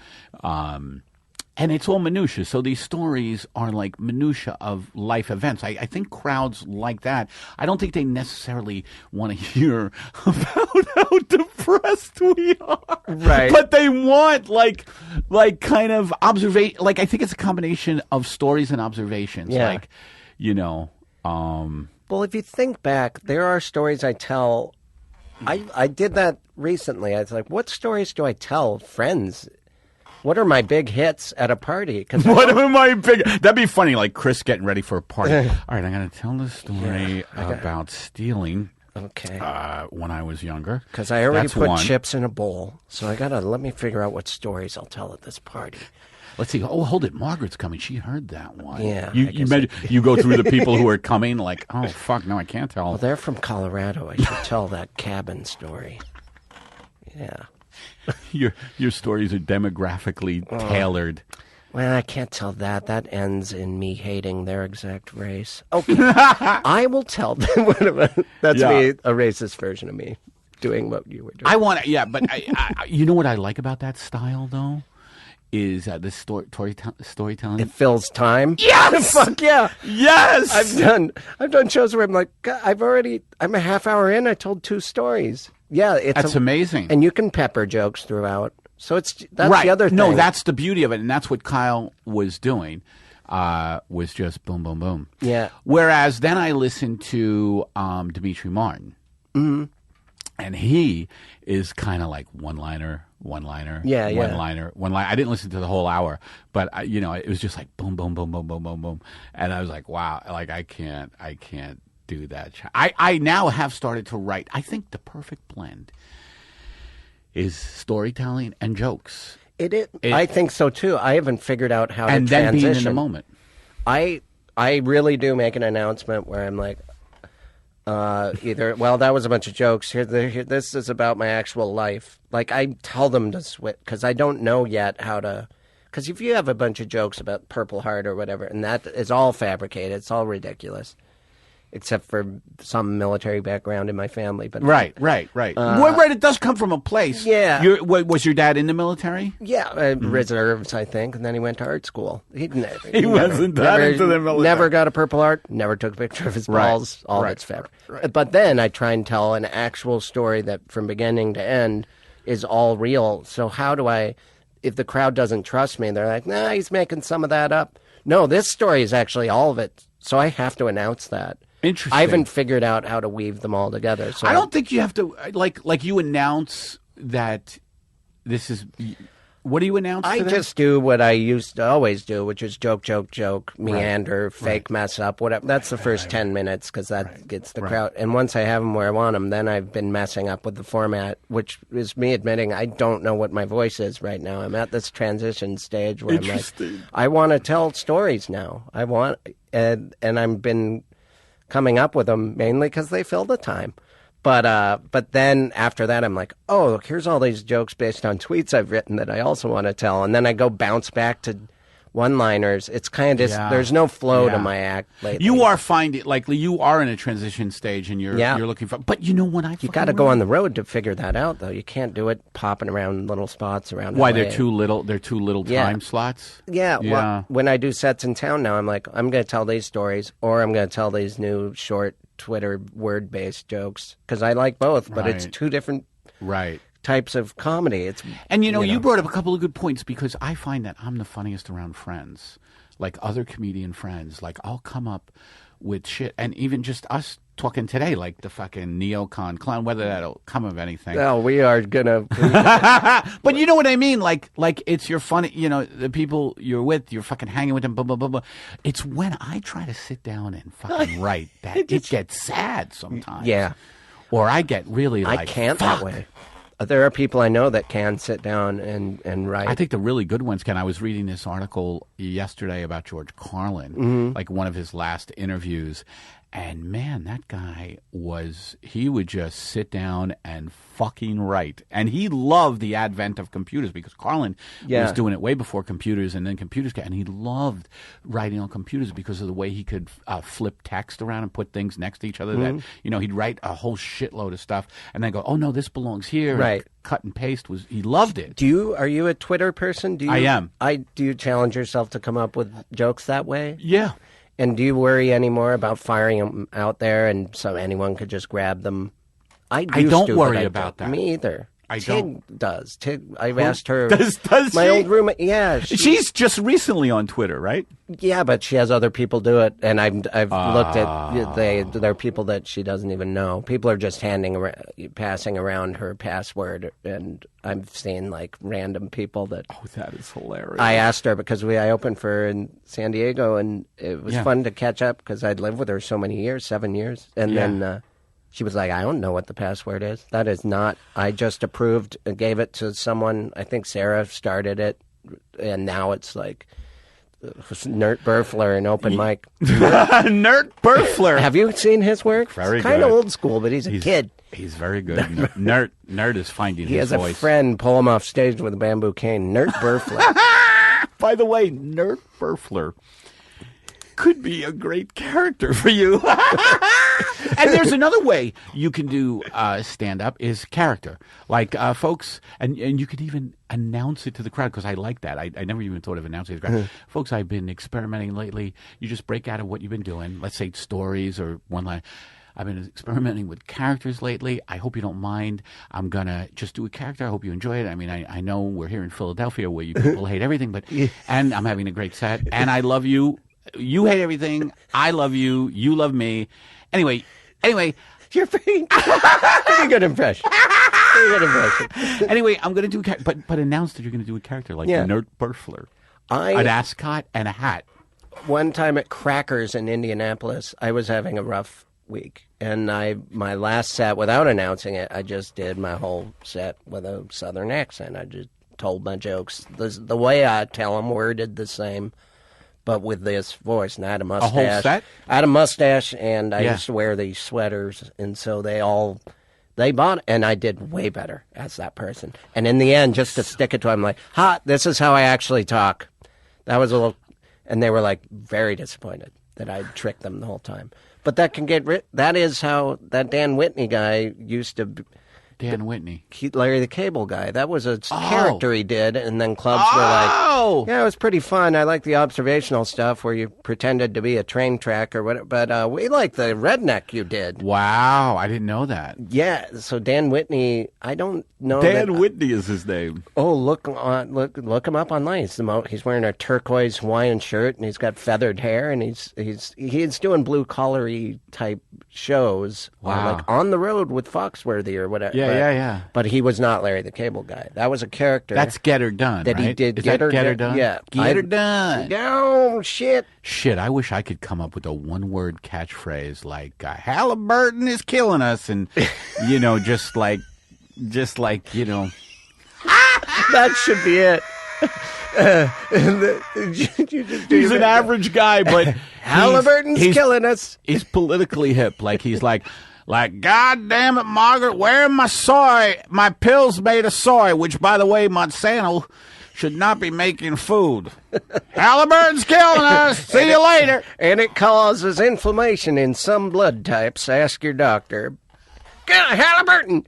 S1: And it's all minutia. So these stories are like minutia of life events. I think crowds like that. I don't think they necessarily want to hear about how depressed we are.
S2: Right.
S1: But they want like kind of observation. Like I think it's a combination of stories and observations.
S2: Yeah.
S1: Like,
S2: Well, if you think back, there are stories I tell. I did that recently. I was like, what stories do I tell friends? What are my big hits at a party?
S1: That'd be funny, like Chris getting ready for a party. All right, I'm going to tell the story about stealing.
S2: Okay.
S1: When I was younger.
S2: Because I already put chips in a bowl, so I got to let me figure out what stories I'll tell at this party.
S1: Let's see. Oh, hold it. Margaret's coming. She heard that one.
S2: Yeah.
S1: You go through the people who are coming like, oh, fuck, no, I can't tell.
S2: Well, they're from Colorado. I should tell that cabin story. Yeah.
S1: Your stories are demographically tailored.
S2: Well, I can't tell that. That ends in me hating their exact race. Okay. I will tell them. That's me, a racist version of me doing what you were doing.
S1: But you know what I like about that style, though? Is the storytelling.
S2: It fills time.
S1: Yes!
S2: Fuck yeah.
S1: Yes!
S2: I've done shows where I'm like, God, I'm a half hour in, I told 2 stories. Yeah,
S1: that's amazing.
S2: And you can pepper jokes throughout. So that's the other thing.
S1: No, that's the beauty of it, and that's what Kyle was doing. Was just boom, boom, boom.
S2: Yeah.
S1: Whereas then I listened to Dimitri Martin.
S2: Mm-hmm.
S1: And he is kind of like one-liner, one-liner, one-liner, one-liner. I didn't listen to the whole hour, but it was just like boom, boom, boom, boom, boom, boom, boom. And I was like, wow, like I can't do that. I now have started to write. I think the perfect blend is storytelling and jokes.
S2: I think so too. I haven't figured out how to transition.
S1: And then being in the moment.
S2: I really do make an announcement where I'm like, that was a bunch of jokes. This is about my actual life. Like I tell them to switch because I don't know yet how to. Because if you have a bunch of jokes about Purple Heart or whatever, and that is all fabricated, it's all ridiculous. Except for some military background in my family, but
S1: right. It does come from a place.
S2: Yeah.
S1: Was your dad in the military?
S2: Yeah, reserves, I think, and then he went to art school. He
S1: wasn't that into the military.
S2: Never got a Purple Heart. Never took a picture of his balls. All that's fabric. Right. But then I try and tell an actual story that, from beginning to end, is all real. So how do I? If the crowd doesn't trust me, they're like, "Nah, he's making some of that up." No, this story is actually all of it. So I have to announce that.
S1: Interesting.
S2: I haven't figured out how to weave them all together. So
S1: I don't think you have to like you announce that this is. What do you announce?
S2: I just do what I used to always do, which is joke, meander, fake mess up, whatever. That's the first 10 minutes because that gets the crowd. And once I have them where I want them, then I've been messing up with the format, which is me admitting I don't know what my voice is right now. I'm at this transition stage where I'm like, I want to tell stories now. And I've been coming up with them mainly because they fill the time. But then after that, I'm like, oh, look, here's all these jokes based on tweets I've written that I also want to tell. And then I go bounce back to one-liners. It's kind of there's no flow to my act lately.
S1: You are you are in a transition stage, and you're looking for. But you know what
S2: you got to go on the road to figure that out, though. You can't do it popping around little spots around.
S1: Why
S2: LA.
S1: they're too little? They're too little time slots.
S2: Yeah. Well, when I do sets in town now, I'm like, I'm going to tell these stories, or I'm going to tell these new short Twitter word-based jokes because I like both, but it's two different types of comedy.
S1: And you brought up a couple of good points because I find that I'm the funniest around friends, like other comedian friends. Like I'll come up with shit, and even just us talking today, like the fucking neocon clown. Whether that'll come of anything.
S2: No, we are gonna.
S1: But you know what I mean? Like it's your funny. The people you're with, you're fucking hanging with them. Blah blah blah blah. It's when I try to sit down and fucking write that it gets sad sometimes.
S2: Yeah.
S1: Or I get really like,
S2: I can't
S1: fuck.
S2: that way. There are people I know that can sit down and write.
S1: I think the really good ones can. I was reading this article yesterday about George Carlin, like one of his last interviews. And man, that guy he would just sit down and fucking write. And he loved the advent of computers because Carlin was doing it way before computers, and then computers came. And he loved writing on computers because of the way he could flip text around and put things next to each other. That, he'd write a whole shitload of stuff and then go, oh no, this belongs here.
S2: Right.
S1: And cut and paste he loved it.
S2: Are you a Twitter person?
S1: I am.
S2: Do you challenge yourself to come up with jokes that way?
S1: Yeah.
S2: And do you worry anymore about firing them out there so anyone could just grab them? I
S1: don't worry about that.
S2: Me either.
S1: Tig
S2: does. I've asked her.
S1: Does
S2: my
S1: she?
S2: old roommate? Yeah.
S1: She's just recently on Twitter, right?
S2: Yeah, but she has other people do it, and I've looked at there are people that she doesn't even know. People are just passing around her password, and I've seen like random people that.
S1: Oh, that is hilarious.
S2: I asked her because I opened for her in San Diego, and it was fun to catch up because I'd lived with her so many years, 7 years, and then. She was like, I don't know what the password is. That is not. I just approved and gave it to someone. I think Sarah started it, and now it's like Nert Burfler and open mic.
S1: Nert Burfler.
S2: Have you seen his work?
S1: Very good.
S2: Kind of old school, but he's a kid.
S1: He's very good. Nert is finding his voice.
S2: He has a friend pull him off stage with a bamboo cane. Nert Burfler.
S1: By the way, Nert Burfler could be a great character for you. And there's another way you can do stand-up is character. Like folks, and you could even announce it to the crowd because I like that. I never even thought of announcing it to the crowd. Folks, I've been experimenting lately. You just break out of what you've been doing. Let's say stories or one line. I've been experimenting with characters lately. I hope you don't mind. I'm going to just do a character. I hope you enjoy it. I mean, I know we're here in Philadelphia where you people hate everything, but and I'm having a great set. And I love you. You hate everything. I love you. You love me. Anyway,
S2: you're pretty good impression.
S1: Anyway, I'm going to do but announce that you're going to do a character like Nert Burfler. An ascot and a hat.
S2: One time at Crackers in Indianapolis, I was having a rough week, and my last set, without announcing it, I just did my whole set with a Southern accent. I just told my jokes the way I tell them, worded the same. But with this voice, and I had a mustache.
S1: A whole set?
S2: I had a mustache, and I used to wear these sweaters, and so they bought it, and I did way better as that person. And in the end, just to stick it to them, like, this is how I actually talk. That was a little, and they were like very disappointed that I tricked them the whole time. But that can that is how that Dan Whitney guy used to.
S1: Dan Whitney.
S2: Larry the Cable Guy. That was a character he did, and then clubs were like, yeah, it was pretty fun. I like the observational stuff where you pretended to be a train track or whatever, but we like the redneck you did.
S1: Wow, I didn't know that.
S2: Yeah, so Dan Whitney, I don't know.
S1: Dan Whitney is his name.
S2: Oh, look him up online. He's wearing a turquoise Hawaiian shirt, and he's got feathered hair, and he's doing blue-collar-y type shows.
S1: Wow.
S2: Like On the Road with Foxworthy or whatever.
S1: Yeah.
S2: But he was not Larry the Cable Guy. That was a character.
S1: That's Get Her Done,
S2: that
S1: right?
S2: he did.
S1: Is Get Her Done?
S2: Yeah.
S1: Get Her Done.
S2: No, shit.
S1: Shit, I wish I could come up with a one-word catchphrase like, Halliburton is killing us, and, just like,
S2: That should be it.
S1: He's an average guy, but
S2: Halliburton's killing us.
S1: He's politically hip. Like he's like, God damn it, Margaret, where am my soy? My pills made of soy, which, by the way, Monsanto should not be making food. Halliburton's killing us. See you later.
S2: And it causes inflammation in some blood types. Ask your doctor. Halliburton.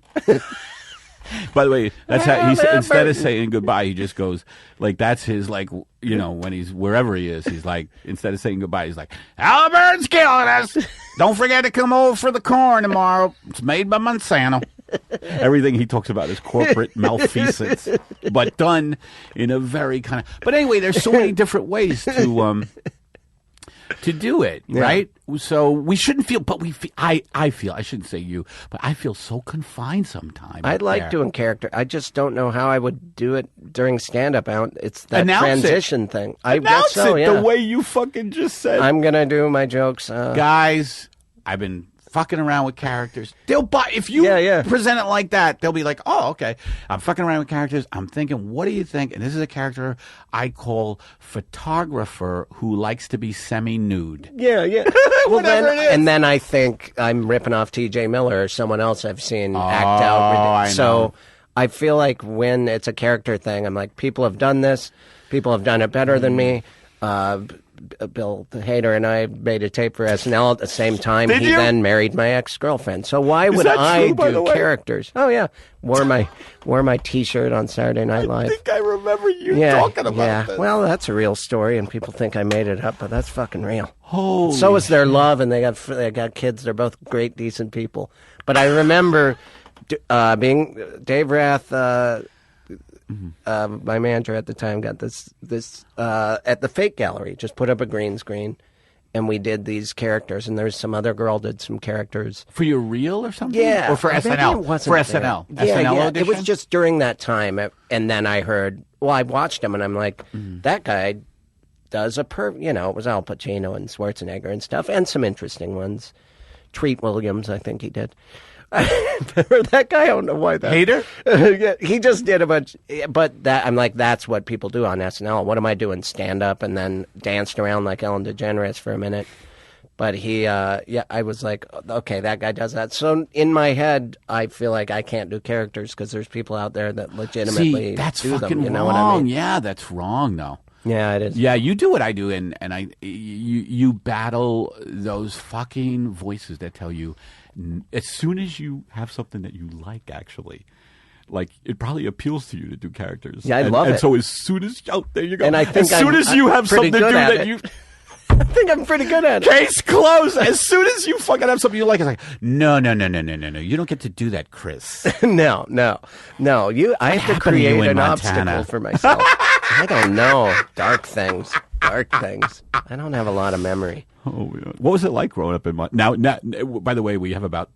S1: By the way, that's how he's instead of saying goodbye, he just goes like that's his like when he's wherever he is, he's like instead of saying goodbye, he's like Halliburton's killing us. Don't forget to come over for the corn tomorrow. It's made by Monsanto. Everything he talks about is corporate malfeasance, but done in a very kind of. But anyway, there's so many different ways to do it, right? So we shouldn't feel, but we feel, I feel, I shouldn't say you, but I feel so confined sometimes.
S2: I like doing character. I just don't know how I would do it during stand-up. It's that transition thing. I guess so,
S1: the way you fucking just said.
S2: I'm going to do my jokes.
S1: Guys, I've been fucking around with characters. They'll buy if you present it like that. They'll be like, "Oh, okay." I'm fucking around with characters. I'm thinking, "What do you think?" And this is a character I call photographer who likes to be semi-nude.
S2: Yeah. Well, then I think I'm ripping off T.J. Miller or someone else I've seen act out. So I feel like when it's a character thing, I'm like, people have done this. People have done it better than me. Bill Hader and I made a tape for SNL at the same time. He then married my ex-girlfriend. So why would I do characters? Oh yeah, wore my T-shirt on Saturday Night Live.
S1: I think I remember you talking about this.
S2: Well, that's a real story, and people think I made it up, but that's fucking real.
S1: Holy
S2: so is their love, and they got kids. They're both great, decent people. But I remember being Dave Rath. My manager at the time got this at the Fake Gallery, just put up a green screen, and we did these characters, and there's some other girl did some characters.
S1: For your reel or something?
S2: Yeah.
S1: Or for SNL? For SNL? SNL audition?
S2: It was just during that time, and then I heard, I watched him, and I'm like, that guy does it was Al Pacino and Schwarzenegger and stuff, and some interesting ones. Treat Williams, I think he did. That guy, I don't know why that.
S1: Hater?
S2: Yeah, he just did a bunch. But I'm like, that's what people do on SNL. What am I doing? Stand up and then danced around like Ellen DeGeneres for a minute. But I was like, okay, that guy does that. So in my head, I feel like I can't do characters because there's people out there that legitimately
S1: that's
S2: do
S1: fucking
S2: them. You know
S1: wrong.
S2: what I mean?
S1: Yeah, that's wrong, though.
S2: Yeah, it is.
S1: Yeah, you do what I do, and you battle those fucking voices that tell you as soon as you have something that you like, actually, like it probably appeals to you to do characters.
S2: Yeah, I love it.
S1: And so as soon as there you go.
S2: And I think
S1: as soon as you have something to do that you.
S2: I think I'm pretty good at it.
S1: Case closed. As soon as you fucking have something you like, it's like, no. You don't get to do that, Chris.
S2: No. I have to create an obstacle for myself. I don't know. Dark things. I don't have a lot of memory.
S1: Oh, yeah. What was it like growing up in Montana? Now, by the way, we have about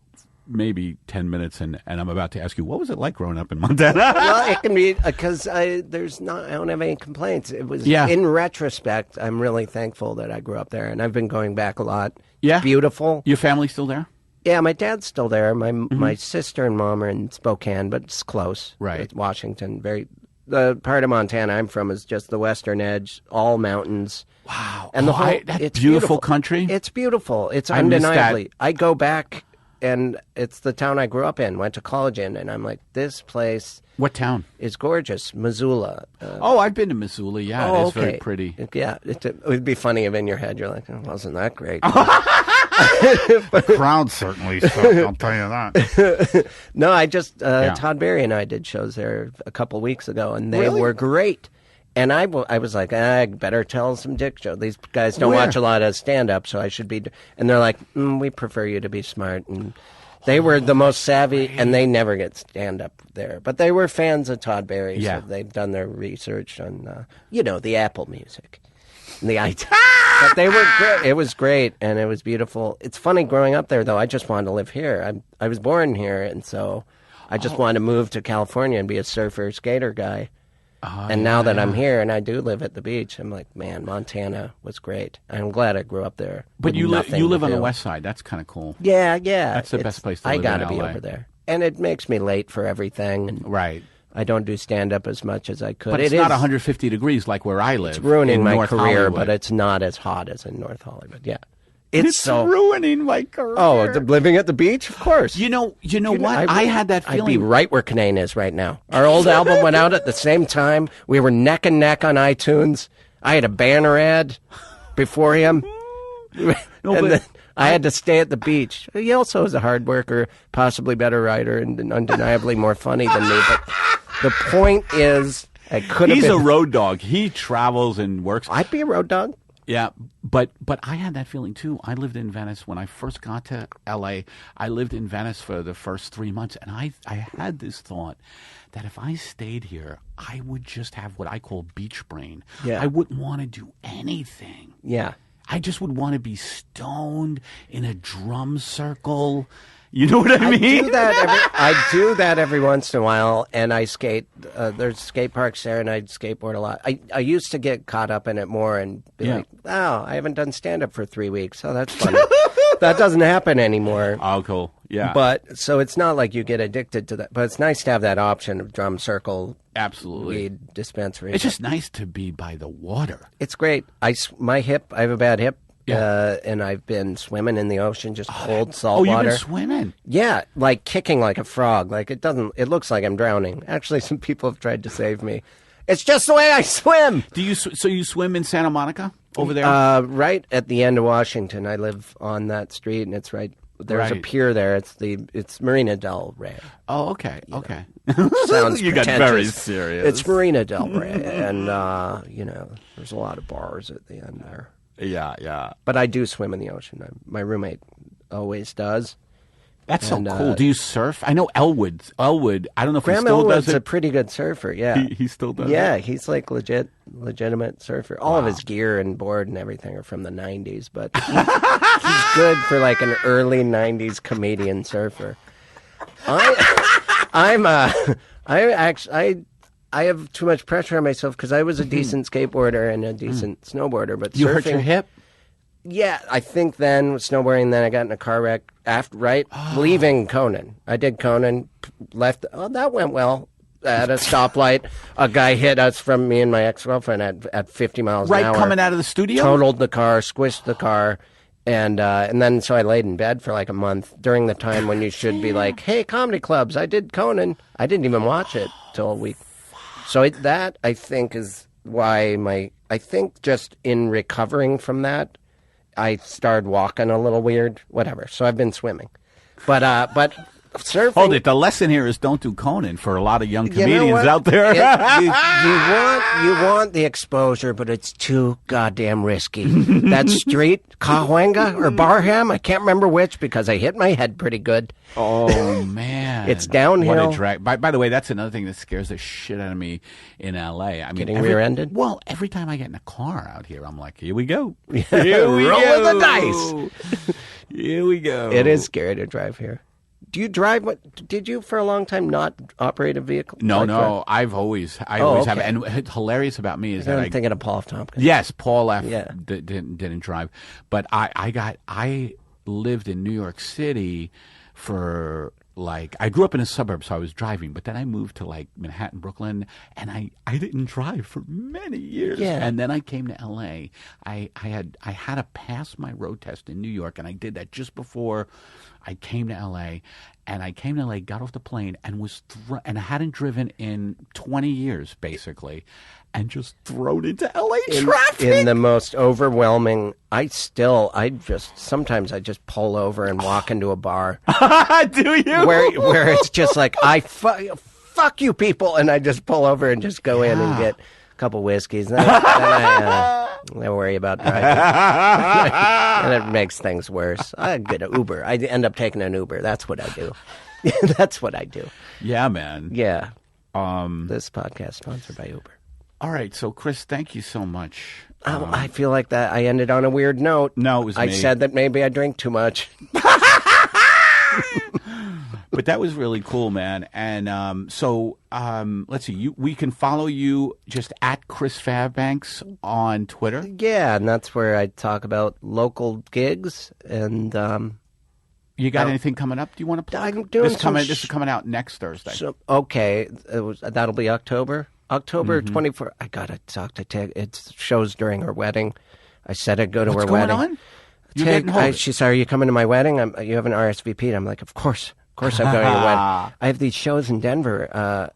S1: maybe 10 minutes, and I'm about to ask you, what was it like growing up in Montana?
S2: Well, it can be, because I don't have any complaints. It was, in retrospect, I'm really thankful that I grew up there, and I've been going back a lot.
S1: Yeah?
S2: It's beautiful.
S1: Your family's still there?
S2: Yeah, my dad's still there. My sister and mom are in Spokane, but it's close.
S1: Right.
S2: It's Washington. The part of Montana I'm from is just the western edge, all mountains.
S1: Wow.
S2: And
S1: it's beautiful country?
S2: It's beautiful. It's undeniably. I go back, and it's the town I grew up in, went to college in, and I'm like, this place.
S1: What town?
S2: Is gorgeous. Missoula.
S1: I've been to Missoula. Yeah, it is very pretty.
S2: Yeah, it would be funny if in your head you're like, wasn't that great?
S1: The crowd certainly sucked, I'll tell you that.
S2: No, I just, Todd Barry and I did shows there a couple weeks ago, and they were great. And I was like, I better tell some dick jokes. These guys don't watch a lot of stand-up, so I should be. And they're like, we prefer you to be smart. And they were the most savvy, and they never get stand-up there. But they were fans of Todd Barry, so they've done their research on, the Apple Music. And the iTunes. But they were great. It was great, and it was beautiful. It's funny growing up there, though. I just wanted to live here. I was born here, and so I just wanted to move to California and be a surfer, skater guy. And now that I'm here and I do live at the beach, I'm like, man, Montana was great. I'm glad I grew up there.
S1: But you live on the west side. That's kind of cool.
S2: Yeah.
S1: That's the best place to live in LA.
S2: I got to be over there. And it makes me late for everything. And
S1: right.
S2: I don't do stand-up as much as I could.
S1: But it's not 150 degrees like where I live.
S2: It's ruining my
S1: North
S2: career,
S1: Hollywood.
S2: but it's not as hot as in North Hollywood. Yeah. It's so
S1: ruining my career.
S2: Oh, living at the beach, of course.
S1: You know what? I had that feeling.
S2: I'd be right where Canaan is right now. Our old album went out at the same time. We were neck and neck on iTunes. I had a banner ad before him. Then I had to stay at the beach. He also is a hard worker, possibly better writer, and undeniably more funny than me. But the point is, I could have
S1: He's
S2: been...
S1: a road dog. He travels and works.
S2: I'd be a road dog.
S1: Yeah, but I had that feeling too. I lived in Venice when I first got to L.A. I lived in Venice for the first 3 months, and I had this thought that if I stayed here, I would just have what I call beach brain.
S2: Yeah.
S1: I wouldn't want to do anything.
S2: Yeah.
S1: I just would want to be stoned in a drum circle. You know what I mean?
S2: I do that every once in a while, and I skate. There's skate parks there, and I skateboard a lot. I used to get caught up in it more and be like, oh, I haven't done stand-up for 3 weeks. Oh, that's funny. That doesn't happen anymore.
S1: Oh, cool. Yeah.
S2: But, so it's not like you get addicted to that. But it's nice to have that option of drum circle.
S1: Absolutely.
S2: Weed dispensary.
S1: It's just nice to be by the water.
S2: It's great. My hip, I have a bad hip. Yeah. And I've been swimming in the ocean, just cold salt water.
S1: Oh, you've been swimming?
S2: Yeah, like kicking like a frog. Like it looks like I'm drowning. Actually, some people have tried to save me. It's just the way I swim.
S1: So you swim in Santa Monica over there?
S2: Right at the end of Washington. I live on that street, and it's there's a pier there. It's Marina del Rey.
S1: Oh, okay. Okay.
S2: Sounds
S1: you got very serious.
S2: It's Marina del Rey, and there's a lot of bars at the end there.
S1: Yeah, yeah.
S2: But I do swim in the ocean. My roommate always does.
S1: That's so cool. Do you surf? I know Elwood. I don't know if
S2: Graham
S1: he still
S2: Elwood's
S1: does it.
S2: A pretty good surfer, yeah.
S1: He still does it?
S2: Yeah, he's like legitimate surfer. All of his gear and board and everything are from the 90s, but he's good for like an early 90s comedian surfer. I have too much pressure on myself because I was a decent skateboarder and a decent snowboarder, but
S1: you
S2: surfing,
S1: hurt your hip?
S2: Yeah, I think then snowboarding. Then I got in a car wreck leaving Conan. I did Conan, left. Oh, that went well. At a stoplight, a guy hit us from me and my ex-girlfriend at 50 miles an hour.
S1: Right, coming out of the studio?
S2: Totaled the car, squished the car. And then so I laid in bed for like a month during the time when you should be like, hey, comedy clubs, I did Conan. I didn't even watch it till a week. So that, I think, is why I think just in recovering from that, I started walking a little weird, whatever. So I've been swimming. But surfing...
S1: Hold it. The lesson here is don't do Conan for a lot of young comedians out there.
S2: You want the exposure, but it's too goddamn risky. That street, Cahuenga or Barham, I can't remember which because I hit my head pretty good.
S1: Oh, man.
S2: It's downhill.
S1: What a drag. By the way, that's another thing that scares the shit out of me in L.A. I mean,
S2: getting rear-ended?
S1: Well, every time I get in a car out here, I'm like, here we go.
S2: Here we go. Roll the dice.
S1: Here we go.
S2: It is scary to drive here. Do you drive? Did you for a long time not operate a vehicle?
S1: No. I always have. And what's hilarious about me is that
S2: I'm thinking of Paul F. Tompkins.
S1: Yes, Paul F. Didn't drive, but I lived in New York City for I grew up in a suburb, so I was driving, but then I moved to Manhattan, Brooklyn, and I didn't drive for many years.
S2: Yeah.
S1: And then I came to L.A. I had to pass my road test in New York, and I did that just before I came to L.A. And I came to L.A., got off the plane, and and I hadn't driven in 20 years, basically, and just thrown into L.A. traffic.
S2: In the most overwhelming, sometimes I just pull over and walk into a bar.
S1: Do you?
S2: Where it's just like, fuck you people, and I just pull over and just go in and get a couple whiskeys. Then I worry about driving. And it makes things worse. I get an Uber. I end up taking an Uber. That's what I do. That's what I do.
S1: Yeah, man.
S2: Yeah. This podcast sponsored by Uber.
S1: All right, so Chris, thank you so much.
S2: I feel like that I ended on a weird note.
S1: No, it was me.
S2: I said that maybe I drink too much.
S1: But that was really cool, man. And let's see. We can follow you just at Chris Fairbanks on Twitter.
S2: Yeah, and that's where I talk about local gigs. And
S1: you got anything coming up? Do you want to plug?
S2: I'm doing
S1: this is coming out next Thursday.
S2: Okay, that'll be October 24th. I gotta talk to Tig. It shows during her wedding. I said I'd go to her wedding. What's going on?
S1: You didn't hold it.
S2: She said, "Are you coming to my wedding? You have an RSVP." I'm like, "Of course I'm going to your wedding." I have these shows in Denver.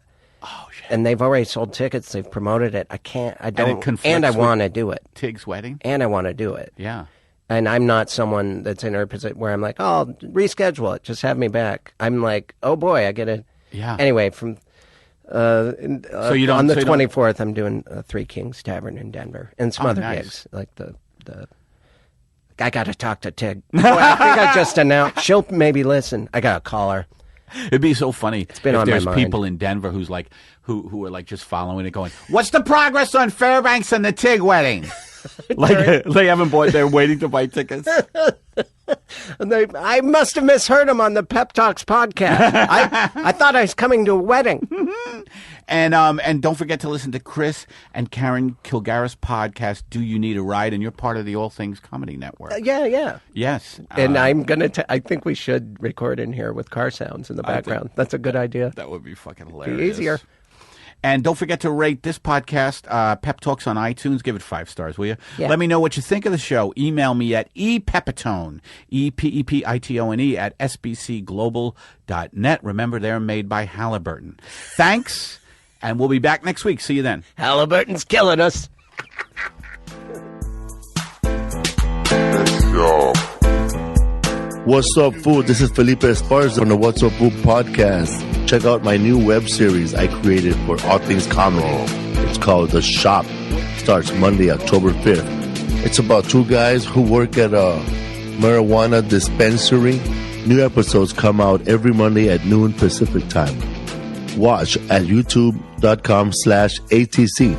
S2: Shit. And they've already sold tickets. They've promoted it. I don't. And I want to do it.
S1: Tig's wedding.
S2: And I want to do it.
S1: Yeah.
S2: And I'm not someone that's in her position where I'm like, "Oh, I'll reschedule it. Just have me back." I'm like, "Oh boy, I get it."
S1: Yeah.
S2: Anyway, from
S1: So you don't
S2: on the
S1: so you
S2: 24th, I'm doing Three Kings Tavern in Denver and some other
S1: nice.
S2: gigs like the. I got to talk to Tig. Well, I think I just announced. She'll maybe listen. I got to call her.
S1: It'd be so funny
S2: It's been
S1: if
S2: on my
S1: there's
S2: mind.
S1: people in Denver who's like who are like just following it, going, "What's the progress on Fairbanks and the Tig wedding?" Like they haven't bought. They're waiting to buy tickets.
S2: I must have misheard him on the Peptalks podcast. I thought I was coming to a wedding.
S1: And don't forget to listen to Chris and Karen Kilgari's podcast, Do You Need a Ride? And you're part of the All Things Comedy Network.
S2: Yeah.
S1: Yes.
S2: And I'm going to, I think we should record in here with car sounds in the background. That's a good idea.
S1: That would be fucking hilarious.
S2: Be easier.
S1: And don't forget to rate this podcast, Pep Talks on iTunes. Give it 5 stars, will you?
S2: Yeah.
S1: Let me know what you think of the show. Email me at epepitone, EPEPITONE at sbcglobal.net. Remember, they're made by Halliburton. Thanks, and we'll be back next week. See you then.
S2: Halliburton's killing us.
S4: What's up, food? This is Felipe Esparza on the What's Up Food podcast. Check out my new web series I created for All Things Comedy. It's called The Shop. Starts Monday, October 5th. It's about 2 guys who work at a marijuana dispensary. New episodes come out every Monday at noon Pacific time. Watch at youtube.com/ATC.